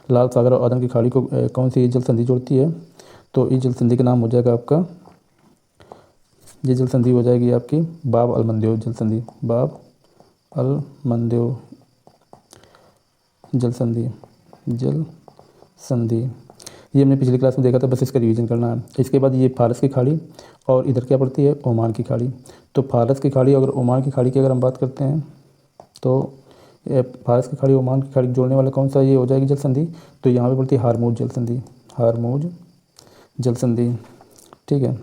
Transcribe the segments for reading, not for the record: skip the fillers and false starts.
लाल सागर और अदन की खाड़ी को कौन सी जल संधि जोड़ती है? तो इस जल संधि का नाम हो जाएगा आपका, ये जल संधि हो जाएगी आपकी बाब अलमंदोव जल संधि, बाब अलमंदोव जल संधि, जल संधि। ये हमने पिछली क्लास में देखा था, बस इसका रिवीजन करना है। इसके बाद ये फारस की खाड़ी और इधर क्या पड़ती है, ओमान की खाड़ी। तो फारस की खाड़ी और ओमान की खाड़ी की अगर हम बात करते हैं तो फारस की खाड़ी ओमान की खाड़ी जोड़ने वाला कौन सा ये हो जाएगी जल संधि? तो यहाँ पे पड़ती है हारमूज जल संधि, हारमूज जल संधि। ठीक है,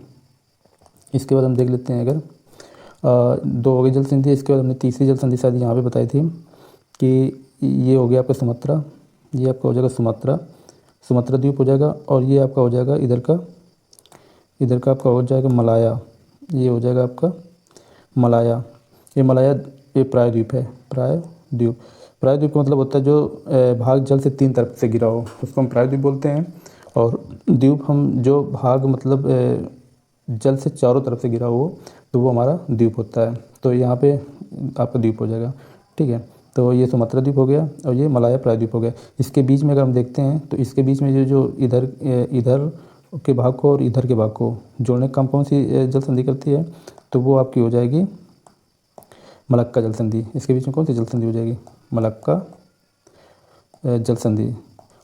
इसके बाद हम देख लेते हैं अगर दो हो गई जल संधि। इसके बाद हमने तीसरी जल संधि शायद यहाँ पे बताई थी कि ये हो गया आपका सुमात्रा, ये आपका हो जाएगा सुमात्रा, सुमात्रा द्वीप हो जाएगा। और ये आपका हो जाएगा इधर का आपका हो जाएगा मलाया, ये हो जाएगा आपका मलाया। ये मलाया ये प्रायद्वीप है, प्रायद्वीप। प्रायद्वीप का मतलब होता है जो भाग जल से 3 तरफ से घिरा हो, उसको हम प्रायद्वीप बोलते हैं। और द्वीप हम जो भाग मतलब जल से चारों तरफ से घिरा हो तो वो हमारा द्वीप होता है। तो यहाँ पे आपका द्वीप हो जाएगा। ठीक है, तो ये सुमात्रा द्वीप हो गया और ये मलाया प्रायद्वीप हो गया। इसके बीच में अगर हम देखते हैं तो इसके बीच में जो इधर के भाग को और इधर के भाग को जोड़ने का काम कौन सी जल संधि करती है? तो वो आपकी हो जाएगी मलक्का जल संधि। इसके बीच में कौन सी जल संधि हो जाएगी? मलक्का जल संधि।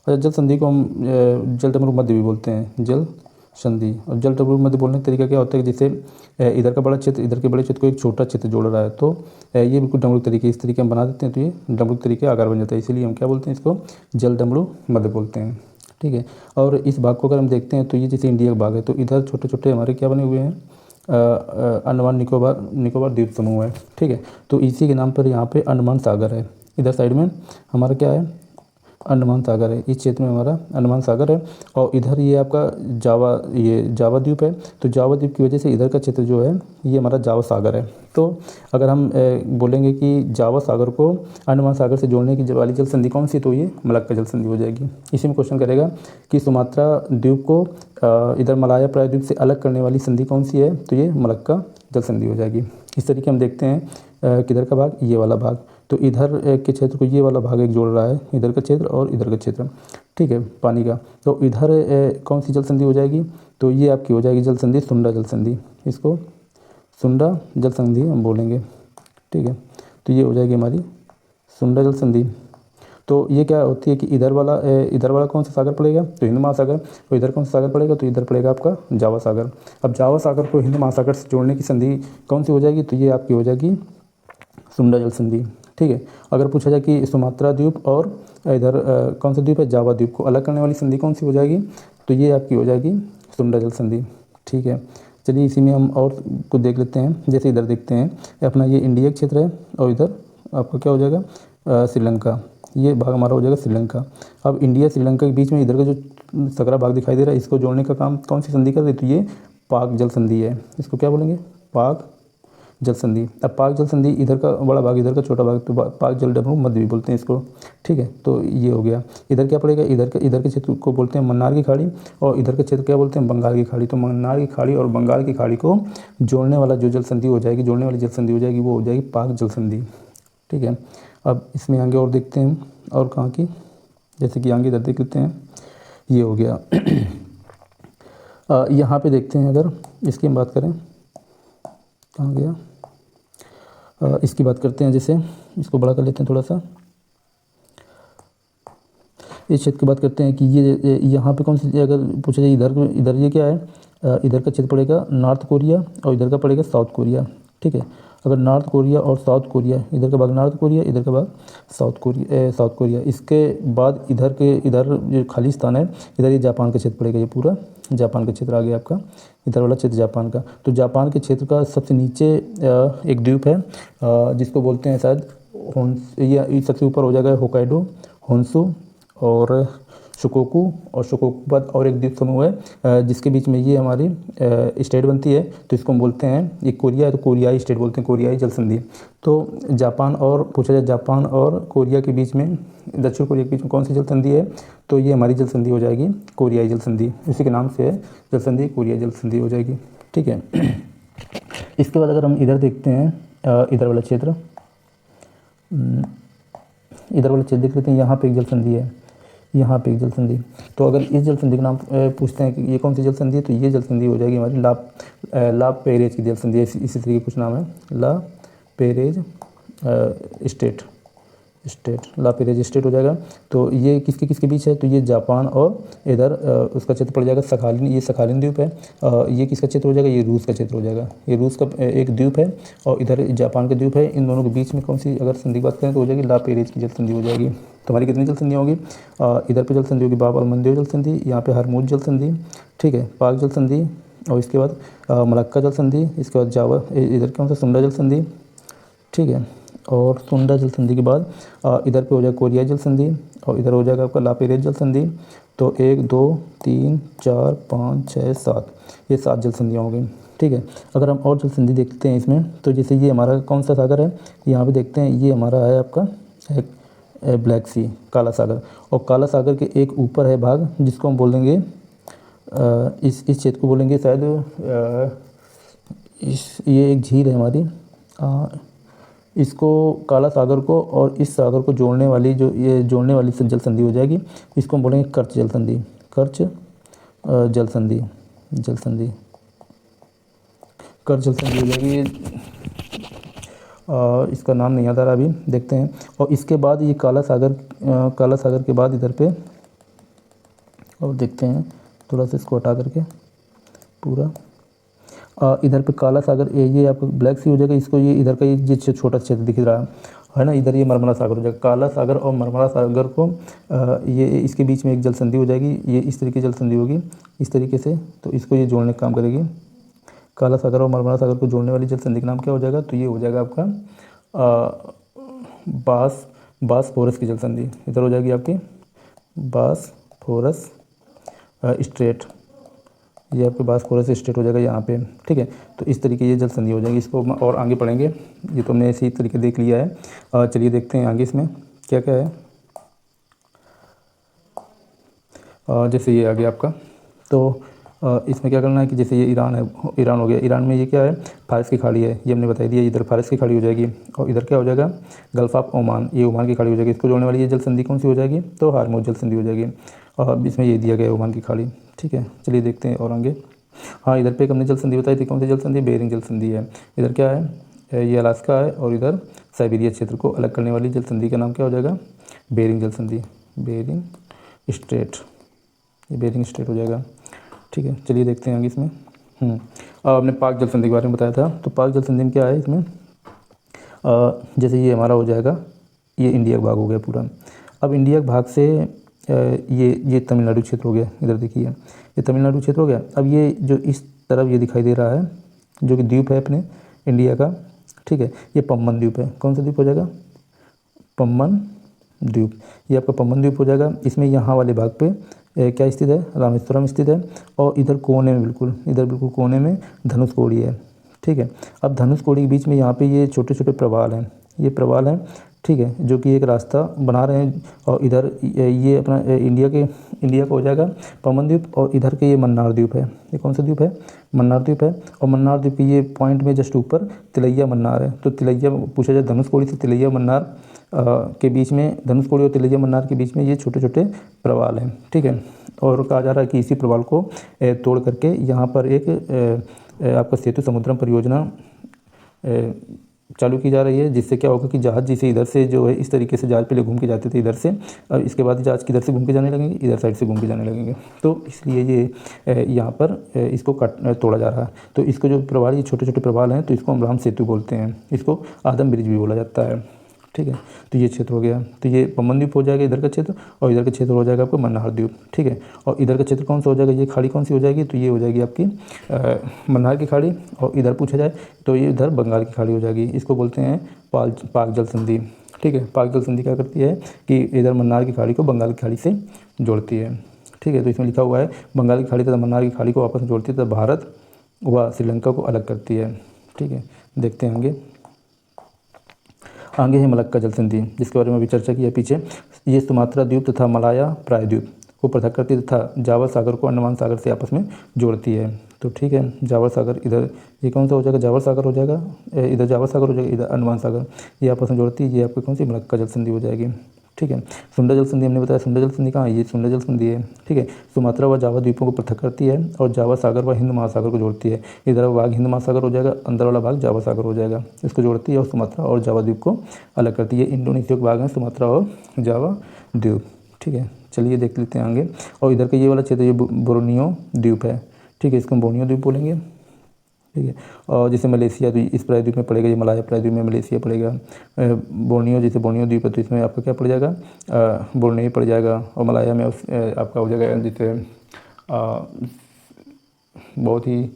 और जल संधि को हम जल डमरू मध्य भी बोलते हैं, जल संधि। और जल डमरू मध्य बोलने का तरीका क्या होता है कि जैसे इधर का बड़ा क्षेत्र इधर के बड़े क्षेत्र को एक छोटा क्षेत्र जोड़ रहा है, तो ये बिल्कुल डमरू तरीके इस तरीके हम बना देते हैं, तो ये डमरू तरीके आकार बन जाता है। इसीलिए हम क्या बोलते हैं, इसको जल डमरू मध्य बोलते हैं। ठीक है, और इस भाग को अगर हम देखते हैं तो ये जैसे इंडिया का भाग है, तो इधर छोटे छोटे हमारे क्या बने हुए हैं, अंडमान निकोबार द्वीप समूह है। ठीक है, तो इसी के नाम पर यहाँ पे अंडमान सागर है। इधर साइड में हमारा क्या है, अंडमान सागर है। इस क्षेत्र में हमारा अंडमान सागर है। और इधर ये आपका जावा द्वीप है। तो जावा द्वीप की वजह से इधर का क्षेत्र जो है ये हमारा जावा सागर है। तो अगर हम बोलेंगे कि जावा सागर को अंडमान सागर से जोड़ने की वाली जल संधि कौन सी, तो ये मलक्का जल संधि हो जाएगी। इसी में क्वेश्चन करेगा कि सुमात्रा द्वीप को इधर मलाया प्रायद्वीप से अलग करने वाली संधि कौन सी है, तो ये मलक्का जल संधि हो जाएगी। इस तरीके हम देखते हैं किधर का भाग, ये वाला भाग। तो इधर के क्षेत्र को ये वाला भाग एक जोड़ रहा है, इधर का क्षेत्र और इधर का क्षेत्र। ठीक है, पानी का। तो इधर कौन सी जल संधि हो जाएगी, तो ये आपकी हो जाएगी जल संधि सुंडा जल संधि। इसको सुंडा जल संधि हम बोलेंगे। ठीक है, तो ये हो जाएगी हमारी सुंडा जल संधि। तो ये क्या होती है कि इधर वाला कौन सा सागर पड़ेगा, तो हिंद महासागर। तो इधर कौन सा सागर पड़ेगा, तो इधर पड़ेगा आपका जावा सागर। अब जावा सागर को हिंद महासागर से जोड़ने की संधि कौन सी हो जाएगी, तो ये आपकी हो जाएगी सुंडा जल संधि। ठीक है, अगर पूछा जाए कि सुमात्रा द्वीप और इधर कौन सा द्वीप है, जावा द्वीप को अलग करने वाली संधि कौन सी हो जाएगी, तो ये आपकी हो जाएगी सुंडा जल संधि। ठीक है, चलिए इसी में हम और कुछ देख लेते हैं। जैसे इधर देखते हैं अपना ये इंडिया क्षेत्र है और इधर आपका क्या हो जाएगा श्रीलंका। ये भाग हमारा हो जाएगा श्रीलंका। अब इंडिया श्रीलंका के बीच में इधर का जो सकरा भाग दिखाई दे रहा है, इसको जोड़ने का काम कौन सी संधि कर रही है, तो ये पाक जल संधि है। इसको क्या बोलेंगे, पाक जल संधि। अब पाक जल संधि इधर का बड़ा भाग इधर का छोटा भाग, तो पाक जल डमरू मध्य भी बोलते हैं इसको। ठीक है, तो ये हो गया। इधर क्या पड़ेगा, इधर के क्षेत्र को बोलते हैं मन्नार की खाड़ी और इधर के क्षेत्र क्या बोलते हैं, बंगाल की खाड़ी। तो मन्नार की खाड़ी और बंगाल की खाड़ी को जोड़ने वाला जो जल संधि हो जाएगी, जोड़ने वाली जल संधि हो जाएगी, वो हो जाएगी पाक जल संधि। ठीक है, अब इसमें आगे और देखते हैं और कहाँ की, जैसे कि आगे इधर देख लेते हैं, ये हो गया। यहाँ पे देखते हैं अगर इसकी हम बात करें, कहाँ गया, इसकी बात करते हैं। जैसे इसको बड़ा कर लेते हैं थोड़ा सा, इस क्षेत्र की बात करते हैं कि ये यहाँ पे कौन सी, अगर पूछा जाए इधर ये क्या है, इधर का क्षेत्र पड़ेगा नॉर्थ कोरिया और इधर का पड़ेगा साउथ कोरिया। ठीक है, अगर नॉर्थ कोरिया और साउथ कोरिया, इधर का भाग नॉर्थ कोरिया, इधर का भाग साउथ कोरिया। इसके बाद इधर जो खाली स्थान है, इधर ये जापान का क्षेत्र पड़ेगा, ये पूरा जापान का क्षेत्र आ गया आपका, इधर वाला क्षेत्र जापान का। तो जापान के क्षेत्र का सबसे नीचे एक द्वीप है जिसको बोलते हैं शायद ये सबसे ऊपर हो जाएगा होकाइडो, होन्शु और शुकोकू, और शुकोकू के बाद और एक द्वीप समूह है जिसके बीच में ये हमारी स्टेट बनती है, तो इसको हम बोलते हैं, ये कोरिया है तो कोरियाई स्टेट बोलते हैं, कोरियाई जल संधि। तो जापान और पूछा जाए जापान और कोरिया के बीच में, दक्षिण कोरिया के बीच में कौन सी जल संधि है, तो ये हमारी जल संधि हो जाएगी कोरियाई जल संधि। इसी के नाम से है जल संधि, कोरियाई जल संधि हो जाएगी। ठीक है, इसके बाद अगर हम इधर देखते हैं, इधर वाला क्षेत्र देख लेते हैं। यहाँ पे एक जल संधि है, यहाँ पे एक जल संधि। तो अगर इस जल संधि का नाम पूछते हैं कि ये कौन सी जल संधि है, तो ये जल संधि हो जाएगी हमारी ला पेरेज की जल संधि। इसी तरीके कुछ नाम है, ला पेरेज स्टेट ला पेरेज स्टेट हो जाएगा। तो ये किसके किसके बीच है, तो ये जापान और इधर उसका क्षेत्र पड़ जाएगा सखालिन, ये सखालिन द्वीप है। ये किसका क्षेत्र हो जाएगा, ये रूस का क्षेत्र हो जाएगा। ये रूस का एक द्वीप है और इधर जापान का द्वीप है। इन दोनों के बीच में कौन सी अगर संधि की बात करें तो हो जाएगी ला पेरेज की जल संधि हो जाएगी। तो हमारी कितनी जल संधि होगी, इधर पे जल संधि होगी बाब अलमंदीव जल संधि, यहाँ पे हरमुज जल संधि, ठीक है, पाक जल संधि, और इसके बाद मलक्का जल संधि, इसके बाद जावा इधर कौन सा सुंडा जल संधि, ठीक है। और सुंडा जल संधि के बाद इधर पे हो जाएगा कोरिया जल संधि और इधर हो जाएगा आपका ला पेरेज जल संधि। तो 1 2 3 4 5 6 7, ये 7 जल संधियाँ होंगी, ठीक है। अगर हम और जल संधि देखते हैं इसमें, तो जैसे ये हमारा कौन सा सागर है, यहाँ पे देखते हैं ये हमारा है आपका एक ब्लैक सी, काला सागर। और काला सागर के एक ऊपर है भाग जिसको हम बोलेंगे इस क्षेत्र को बोलेंगे शायद ये एक झील है हमारी, इसको काला सागर को और इस सागर को जोड़ने वाली जो ये जोड़ने वाली जल संधि हो जाएगी, इसको हम बोलेंगे कर्च जल संधि, कर्च जल संधि, कर्च जल संधि हो जाएगी। इसका नाम नहीं याद आ रहा अभी, देखते हैं। और इसके बाद ये काला सागर के बाद इधर पे और देखते हैं, थोड़ा सा इसको हटा करके पूरा इधर पे काला सागर ये आपका ब्लैक सी हो जाएगा। इसको ये इधर का ये छोटा क्षेत्र दिख रहा है ना, इधर ये मरमरा सागर हो जाएगा। काला सागर और मरमरा सागर को ये इसके बीच में एक जल संधि हो जाएगी, ये इस तरीके जल संधि होगी इस तरीके से। तो इसको ये जोड़ने का काम करेगी। काला सागर और मरमरा सागर को जोड़ने वाली जल संधि का नाम क्या हो जाएगा, तो ये हो जाएगा आपका बासफोरस की जल संधि। इधर हो जाएगी आपकी बासफोरस स्ट्रेट, ये आपके बासफोरस स्टेट हो जाएगा यहाँ पे, ठीक है। तो इस तरीके ये जल संधि हो जाएगी। इसको और आगे पढ़ेंगे, ये तो हमने इसी तरीके देख लिया है। चलिए देखते हैं आगे इसमें क्या क्या है। जैसे ये आ गया आपका, तो इसमें क्या करना है कि जैसे ये ईरान है, ईरान हो गया। ईरान में ये क्या है, फारस की खाड़ी है, ये हमने बता दिया। इधर फारस की खाड़ी हो जाएगी और इधर क्या हो जाएगा, गल्फ ऑफ ओमान, ये ओमान की खाड़ी हो जाएगी। इसको जोड़ने वाली ये जल संधि कौन सी हो जाएगी, तो हारमोज जल संधि हो जाएगी। और इसमें ये दिया गया है ओमान की खाड़ी, ठीक है। चलिए देखते हैं और आगे। हाँ, इधर पे एक हमने जल संधि बताई थी, कौन सी जल संधि, बेरिंग जल संधि है। इधर क्या है, ये अलास्का है और इधर साइबेरिया क्षेत्र को अलग करने वाली जल संधि का नाम क्या हो जाएगा, बेरिंग जल संधि, बेरिंग स्ट्रेट, ये बेरिंग स्ट्रेट हो जाएगा, ठीक है। चलिए देखते हैं आगे इसमें। आपने पाक जल संधि के बारे में बताया था, तो पाक जल संधि में क्या है इसमें, जैसे ये हमारा हो जाएगा, ये इंडिया का भाग हो गया पूरा। अब इंडिया के भाग से ये तमिलनाडु क्षेत्र हो गया, इधर देखिए ये तमिलनाडु क्षेत्र हो गया। अब ये जो इस तरफ ये दिखाई दे रहा है जो कि द्वीप है अपने इंडिया का, ठीक है, ये पम्बन द्वीप है। कौन सा द्वीप हो जाएगा, पम्बन द्वीप, ये आपका पम्बन द्वीप हो जाएगा। इसमें यहाँ वाले भाग पे क्या स्थित है, रामेश्वरम स्थित है। और इधर कोने में इधर बिल्कुल कोने में धनुषकोडी है, ठीक है। अब धनुषकोडी के बीच में यहाँ पे ये छोटे छोटे प्रवाल हैं, ये प्रवाल हैं, ठीक है, जो कि एक रास्ता बना रहे हैं। और इधर ये अपना इंडिया का हो जाएगा पम्बन द्वीप। और इधर के ये मन्नार द्वीप है, ये कौन सा द्वीप है, मन्नार द्वीप है। और मन्नार द्वीप ये पॉइंट में जस्ट ऊपर तिलैया मन्नार है। तो तिलैया पूछा जाए धनुषकोडी से तिलैया मन्नार के बीच में, धनुषकोडी और तिलैया मन्नार के बीच में ये छोटे छोटे प्रवाल हैं, ठीक है। और कहा जा रहा है कि इसी प्रवाल को तोड़ करके यहाँ पर एक आपका सेतु समुद्रम परियोजना चालू की जा रही है, जिससे क्या होगा कि जहाज़ जिसे इधर से जो है इस तरीके से जहाज़ पहले घूम के जाते थे इधर से, और इसके बाद जहाज़ किधर से घूम के जाने लगेंगे, इधर साइड से घूम के जाने लगेंगे। तो इसलिए ये यहाँ पर इसको तोड़ा जा रहा है। तो इसको जो प्रवाल, ये छोटे छोटे प्रवाल हैं, तो इसको हम राम सेतु बोलते हैं, इसको आदम ब्रिज भी बोला जाता है, ठीक है। तो ये क्षेत्र हो गया, तो ये पम्बन द्वीप हो जाएगा इधर का क्षेत्र, और इधर का क्षेत्र हो जाएगा आपका मन्नार द्वीप, ठीक है। और इधर का क्षेत्र कौन सा हो जाएगा, ये खाड़ी कौन सी हो जाएगी, तो ये हो जाएगी आपकी मन्नार की खाड़ी। और इधर पूछा जाए तो ये इधर बंगाल की खाड़ी हो जाएगी। इसको बोलते हैं पाक जल संधि, ठीक है। पाक जल संधि क्या करती है कि इधर मन्नार की खाड़ी को बंगाल की खाड़ी से जोड़ती है, ठीक है। तो इसमें लिखा हुआ है बंगाल की खाड़ी तथा मन्नार की खाड़ी को आपस में जोड़ती है तथा भारत व श्रीलंका को अलग करती है, ठीक है। देखते हैं आगे है मलक्का जल संधि, जिसके बारे में अभी चर्चा की है पीछे। ये सुमात्रा द्वीप तथा मलाया प्रायद्वीप को पृथक करती है तथा जावा सागर को अंडमान सागर से आपस में जोड़ती है। तो ठीक है, जावा सागर इधर, ये कौन सा हो जाएगा, जावा सागर हो जाएगा, इधर जावा सागर हो जाएगा, इधर अंडमान सागर, ये आपस में जोड़ती है, ये आपकी कौन सी मलक्का जल संधि हो जाएगी, ठीक है। सुंडा जल संधि हमने बताया, सुंडा जल संधि कहाँ है, ये सुंडा जल संधि है, ठीक है। सुमात्रा व जावा द्वीपों को पृथक करती है और जावा सागर व हिंद महासागर को जोड़ती है। इधर भाग हिंद महासागर हो जाएगा, अंदर वाला भाग जावा सागर हो जाएगा, इसको जोड़ती है और सुमात्रा और जावा द्वीप को अलग करती है। इंडोनेशिया के भाग हैं सुमात्रा और जावा द्वीप, ठीक है। चलिए देख लेते हैं आगे। और इधर का ये वाला क्षेत्र ये बोर्नियो द्वीप है, ठीक है, इसको हम बोर्नियो द्वीप बोलेंगे, ठीक है। और जैसे मलेशिया तो इस प्रायद्वीप में पड़ेगा, ये मलाया प्रायद्वीप में मलेशिया पड़ेगा। बोर्नियो जैसे बोर्नियो द्वीप है तो इसमें आपका क्या पड़ जाएगा, बोर्नियो पड़ जाएगा। और मलाया में आपका हो जाएगा जैसे बहुत ही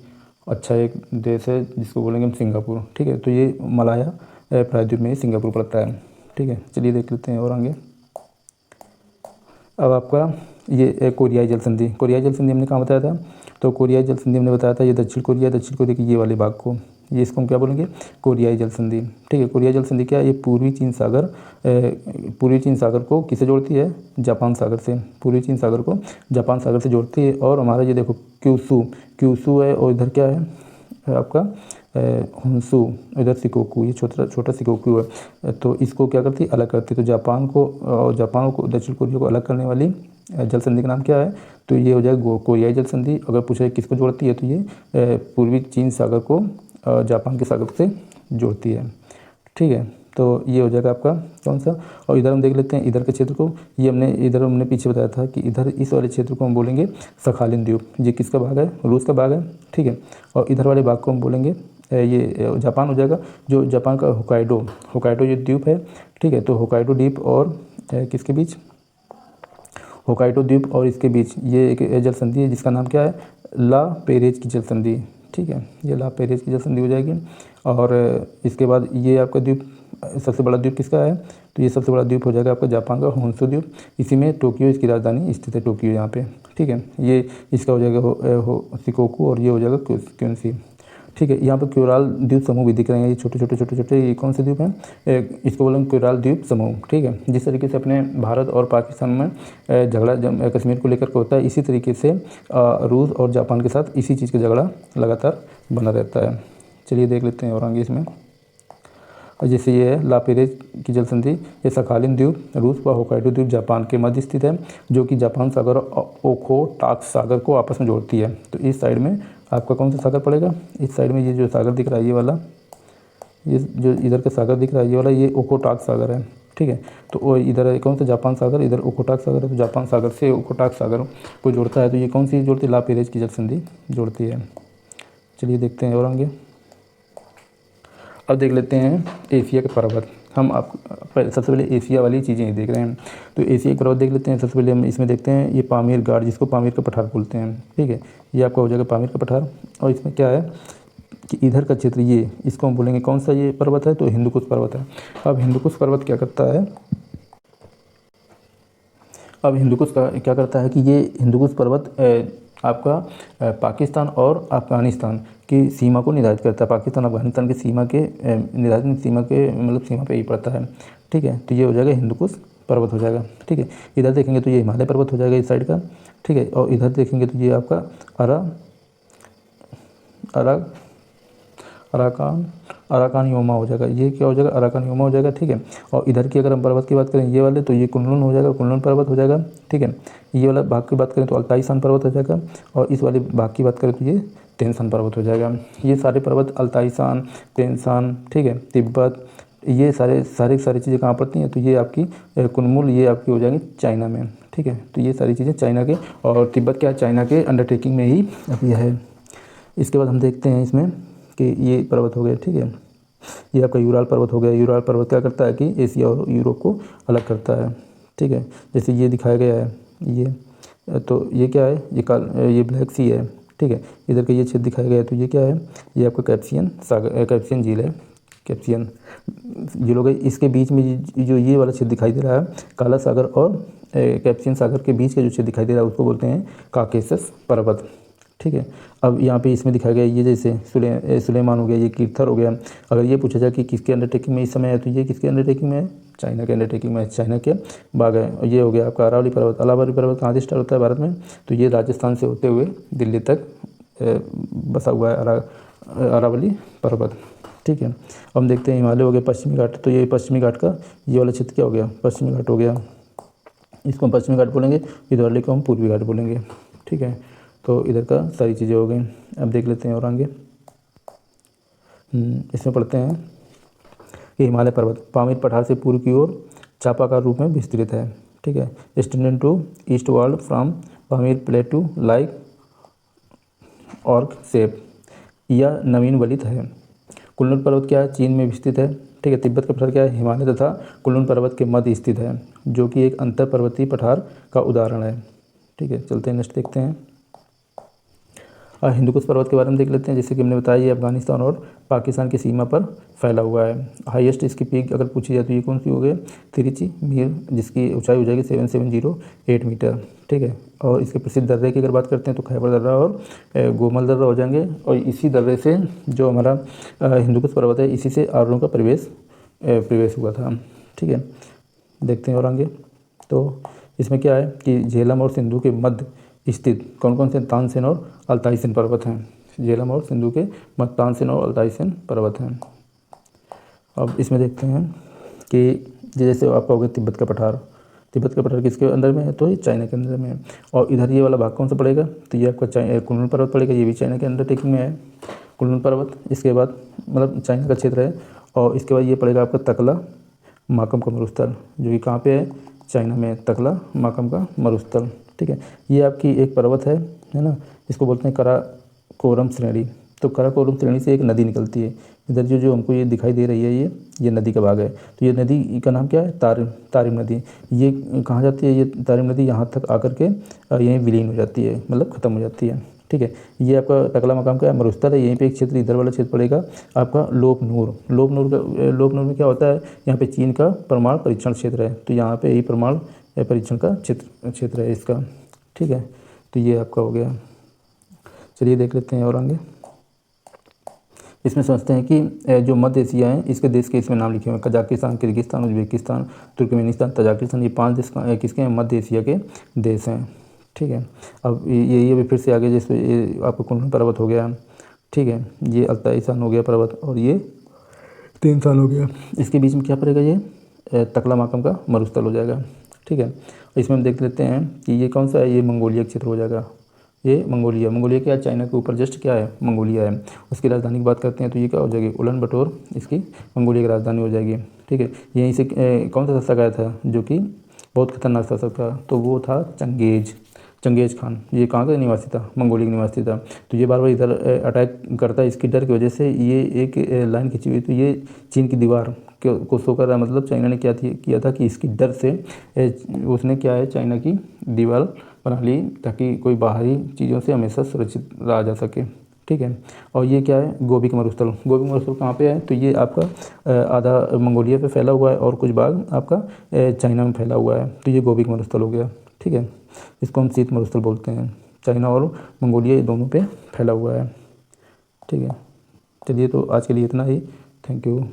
अच्छा एक देश है जिसको बोलेंगे हम सिंगापुर, ठीक है। तो ये मलाया प्रायद्वीप में सिंगापुर पड़ता है, ठीक है। चलिए देख लेते हैं और आगे। अब आपका ये कोरियाई जल संधि, कोरियाई जल संधि हमने कहाँ बताया था, तो कोरियाई जल संधि हमने बताया था ये दक्षिण कोरिया के ये वाले भाग को, ये इसको हम क्या बोलेंगे, कोरियाई जल संधि, ठीक है। कोरियाई जल संधि क्या है, ये पूर्वी चीन सागर को किससे जोड़ती है, जापान सागर से, पूर्वी चीन सागर को जापान सागर से जोड़ती है। और हमारा ये देखो क्यूसू है और इधर क्या है आपका हुंसू, इधर सिकोकू, ये छोटा सिकोकू है, तो इसको क्या करती है, अलग करती है। तो जापान को दक्षिण कोरिया को अलग करने वाली जल संधि का नाम क्या है, तो ये हो जाएगा कोरियाई जल संधि। अगर पूछा किसको जोड़ती है तो ये पूर्वी चीन सागर को जापान के सागर से जोड़ती है, ठीक है। तो ये हो जाएगा आपका कौन सा। और इधर हम देख लेते हैं इधर के क्षेत्र को, ये हमने पीछे बताया था कि इधर इस वाले क्षेत्र को हम बोलेंगे सखालिन द्वीप, ये किसका भाग है, रूस का भाग है, ठीक है। और इधर वाले भाग को हम बोलेंगे ये जापान हो जाएगा, जो जापान का होकाइडो ये द्वीप है, ठीक है। तो होकाइडो द्वीप और किसके बीच, होकाइडो द्वीप और इसके बीच ये एक जल संधि है जिसका नाम क्या है, ला पेरेज की जल संधि, ठीक है। ये ला पेरेज की जल संधि हो जाएगी। और इसके बाद ये आपका द्वीप सबसे बड़ा द्वीप किसका है, तो ये सबसे बड़ा द्वीप हो जाएगा आपका जापान का होन्शु द्वीप। इसी में टोक्यो इसकी राजधानी स्थित है, टोक्यो यहाँ पे, ठीक है। ये इसका हो जाएगा सिकोकू और ये हो जाएगा क्योंसी, ठीक है। यहाँ पर क्योराल द्वीप समूह भी दिख रहे हैं, ये छोटे ये कौन से द्वीप हैं, इसको बोलेंगे क्योराल द्वीप समूह, ठीक है। जिस तरीके से अपने भारत और पाकिस्तान में झगड़ा कश्मीर को लेकर के होता है, इसी तरीके से रूस और जापान के साथ इसी चीज़ का झगड़ा लगातार बना रहता है। चलिए देख लेते हैं और आगे इसमें। और जैसे ये है ला पेरेज की जल संधि, ये सखालिन द्वीप रूस व होकाइडो द्वीप जापान के मध्य स्थित है, जो कि जापान सागर और ओखोटाक सागर को आपस में जोड़ती है। तो इस साइड में आपका कौन सा सागर पड़ेगा, इस साइड में ये जो सागर दिख रहा है ये वाला, ये जो इधर का सागर दिख रहा है ये वाला, ये ओखोटाक सागर है, ठीक है। तो इधर कौन सा जापान सागर, इधर ओखोटाक सागर है, तो जापान सागर से ओखोटाक सागर को जोड़ता है। तो ये कौन सी जोड़ती है, ला पेरेज की जल संधि जोड़ती है। चलिए देखते हैं और आगे। अब देख लेते हैं एशिया के पर्वत। हम सबसे पहले एशिया वाली चीज़ें देख रहे हैं, तो एशिया के पर्वत देख लेते हैं। सबसे पहले हम इसमें देखते हैं ये पामीर गाड़, जिसको पामीर का पठार बोलते हैं, ठीक है। ये आपका हो जाएगा पामीर का पठार। और इसमें क्या है कि इधर का क्षेत्र ये, इसको हम बोलेंगे कौन सा ये पर्वत है, तो हिंदुकुश पर्वत है। अब हिंदुकुश पर्वत क्या करता है, अब हिंदुकुश का क्या करता है कि ये हिंदुकुश पर्वत आपका पाकिस्तान और अफ़गानिस्तान की सीमा को निर्धारित करता है। पाकिस्तान अफगानिस्तान की सीमा के निर्धारित सीमा के मतलब सीमा पे ही पड़ता है, ठीक है। तो ये हो जाएगा हिंदुकुश पर्वत हो जाएगा, ठीक है। इधर देखेंगे तो ये हिमालय पर्वत हो जाएगा इस साइड का, ठीक है। और इधर देखेंगे तो ये आपका अराकान योमा हो जाएगा, ये क्या हो जाएगा, अराकान योमा हो जाएगा, ठीक है। और इधर की अगर हम पर्वत की बात करें ये वाले, तो ये कुनलुन हो जाएगा, कुनलुन पर्वत हो जाएगा, ठीक है। ये वाला भाग की बात करें तो अल्ताई शान पर्वत हो जाएगा। और इस वाले भाग की बात करें तो ये तेनशान पर्वत हो जाएगा। ये सारे पर्वत अल्ताई शान, तेनशान, ठीक है, तिब्बत, ये सारी चीज़ें कहाँ पड़ती हैं, तो ये आपकी कुनमुल ये आपकी हो जाएंगी चाइना में, ठीक है। तो ये सारी चीज़ें चाइना के, और तिब्बत क्या चाइना के अंडरटेकिंग में ही अभी है। इसके बाद हम देखते हैं इसमें कि ये पर्वत हो गए, ठीक है। ये आपका यूराल पर्वत हो गया। यूराल पर्वत क्या करता है कि एशिया और यूरोप को अलग करता है, ठीक है। जैसे ये दिखाया गया है, ये तो ये क्या है, ये ब्लैक सी है, ठीक है। इधर का ये क्षेत्र दिखाया गया है, तो ये क्या है, ये आपका कैप्सियन झील है, कैप्सियन झील हो गई। इसके बीच में जो ये वाला क्षेत्र दिखाई दे रहा है, काला सागर और कैप्सियन सागर के बीच का जो क्षेत्र दिखाई दे रहा है उसको बोलते हैं काकेशस पर्वत, ठीक है। अब यहाँ पे इसमें दिखाया गया ये जैसे सुलेमान हो गया, ये कीर्थर हो गया। अगर ये पूछा जाए कि किसके अंडरटेकिंग में इस समय है, तो ये किसके अंडरटेकिंग में है, चाइना के अंडरटेकिंग में, चाइना के बाग है। और ये हो गया आपका अरावली पर्वत। अरावली पर्वत कहाँ से स्टार्ट होता है भारत में, तो ये राजस्थान से होते हुए दिल्ली तक बसा हुआ है अरावली पर्वत, ठीक है। अब हम देखते हैं हिमालय हो गया पश्चिमी घाट, तो ये पश्चिमी घाट का ये वाला क्षेत्र क्या हो गया, पश्चिमी घाट हो गया, इसको हम पश्चिमी घाट बोलेंगे, इधर वाले को हम पूर्वी घाट बोलेंगे, ठीक है। तो इधर का सारी चीज़ें हो गई। अब देख लेते हैं और आगे इसमें पढ़ते हैं कि हिमालय पर्वत पामीर पठार से पूर्व की ओर चापाकार रूप में विस्तृत है, ठीक है। Extended to east world from Pamir plateau like arc shape, यह नवीन वलित है। कुनलुन पर्वत क्या है, चीन में स्थित है, ठीक है। तिब्बत का पठार क्या है, हिमालय तथा कुनलुन पर्वत के मध्य स्थित है, जो कि एक अंतर पर्वतीय पठार का उदाहरण है, ठीक है। चलते हैं नेक्स्ट देखते हैं। हिंदुकुश पर्वत के बारे में देख लेते हैं। जैसे कि हमने बताया ये अफगानिस्तान और पाकिस्तान की सीमा पर फैला हुआ है। हाईएस्ट इसकी पीक अगर पूछी जाए तो ये कौन सी हो गई, तिरुचि मीर, जिसकी ऊंचाई हो जाएगी 7708 मीटर, ठीक है। और इसके प्रसिद्ध दर्रे की अगर बात करते हैं तो खैबर दर्रा और गोमल दर्रा हो जाएंगे। और इसी दर्रे से जो हमारा हिंदुकुश पर्वत है, इसी से आर्यों का प्रवेश हुआ था, ठीक है। देखते हैं और आगे, तो इसमें क्या है कि झेलम और सिंधु के मध्य स्थित कौन कौन से तानसेन और अल्ताईसेन पर्वत हैं। झेलम और सिंधु के मध्य तानसेन और अल्ताईसेन पर्वत हैं। अब इसमें देखते हैं कि जैसे आपका हो गया तिब्बत का पठार, तिब्बत का पठार किसके अंदर में है, तो ये चाइना के अंदर में है। और इधर ये वाला भाग कौन सा पड़ेगा, तो ये आपका कुनलुन पर्वत पड़ेगा, ये भी चाइना के अंडरटेकिंग में है, कुनलुन पर्वत। इसके बाद मतलब चाइना का क्षेत्र है। और इसके बाद ये पड़ेगा आपका तकला माकम का मरुस्थल, जो कि कहाँ पे है, चाइना में, तकला माकम का मरुस्थल, ठीक है। ये आपकी एक पर्वत है ना, इसको बोलते हैं कराकोरम श्रेणी। तो कराकोरम श्रेणी से एक नदी निकलती है। इधर जो हमको ये दिखाई दे रही है, ये नदी का भाग है। तो ये नदी का नाम क्या है, तारिम नदी। ये कहाँ जाती है, ये तारिम नदी यहाँ तक आकर के यहीं विलीन हो जाती है, मतलब ख़त्म हो जाती है, ठीक है। ये आपका तकला मकाम का मरुस्थल है। यहीं पे एक क्षेत्र, इधर वाला क्षेत्र पड़ेगा आपका लोपनूर में क्या होता है, यहाँ पे चीन का परमाणु परीक्षण क्षेत्र है। तो यहाँ पे यही परमाणु परीक्षण का क्षेत्र है इसका, ठीक है। तो ये आपका हो गया। चलिए देख लेते हैं और आगे। इसमें समझते हैं कि जो मध्य एशिया है, इसके देश के इसमें नाम लिखे हुए हैं, Kazakhstan, Kyrgyzstan, Uzbekistan, Turkmenistan, Tajikistan, ये 5 देश किसके हैं, मध्य एशिया के देश हैं, ठीक है। अब ये भी फिर से आगे, जैसे ये आपका कुनलुन पर्वत हो गया, ठीक है। ये अल्ताईसान हो गया पर्वत, और ये 3 साल हो गया। इसके बीच में क्या पड़ेगा, ये तकला माकम का मरुस्थल हो जाएगा, ठीक है। इसमें हम देख लेते हैं कि ये कौन सा है, ये मंगोलिया क्षेत्र हो जाएगा। ये मंगोलिया क्या है, चाइना के ऊपर जस्ट क्या है, मंगोलिया है। उसकी राजधानी की बात करते हैं तो ये क्या हो जाएगी, उलन बटोर इसकी मंगोलिया की राजधानी हो जाएगी, ठीक है। यहीं से कौन सा शासक आया था जो कि बहुत खतरनाक शासक था, तो वो था चंगेज खान। ये कहाँ का निवासी था, मंगोलिया का निवासी था। तो ये बार बार इधर अटैक करता है, इसकी डर की वजह से ये एक लाइन खींची हुई, तो ये चीन की दीवार को शो कर रहा है। मतलब चाइना ने किया था कि इसकी डर से उसने क्या है, चाइना की दीवार बना ली, ताकि कोई बाहरी चीज़ों से हमेशा सुरक्षित रहा जा सके, ठीक है। और ये क्या है, गोबी का मरुस्थल कहाँ पे है, तो ये आपका आधा मंगोलिया पे फैला हुआ है और कुछ भाग आपका चाइना में फैला हुआ है। तो ये गोबी का मरुस्थल हो गया, ठीक है। इसको हम शीत मरुस्थल बोलते हैं। चाइना और मंगोलिया दोनों पे फैला हुआ है, ठीक है। चलिए, तो आज के लिए इतना ही। Thank you.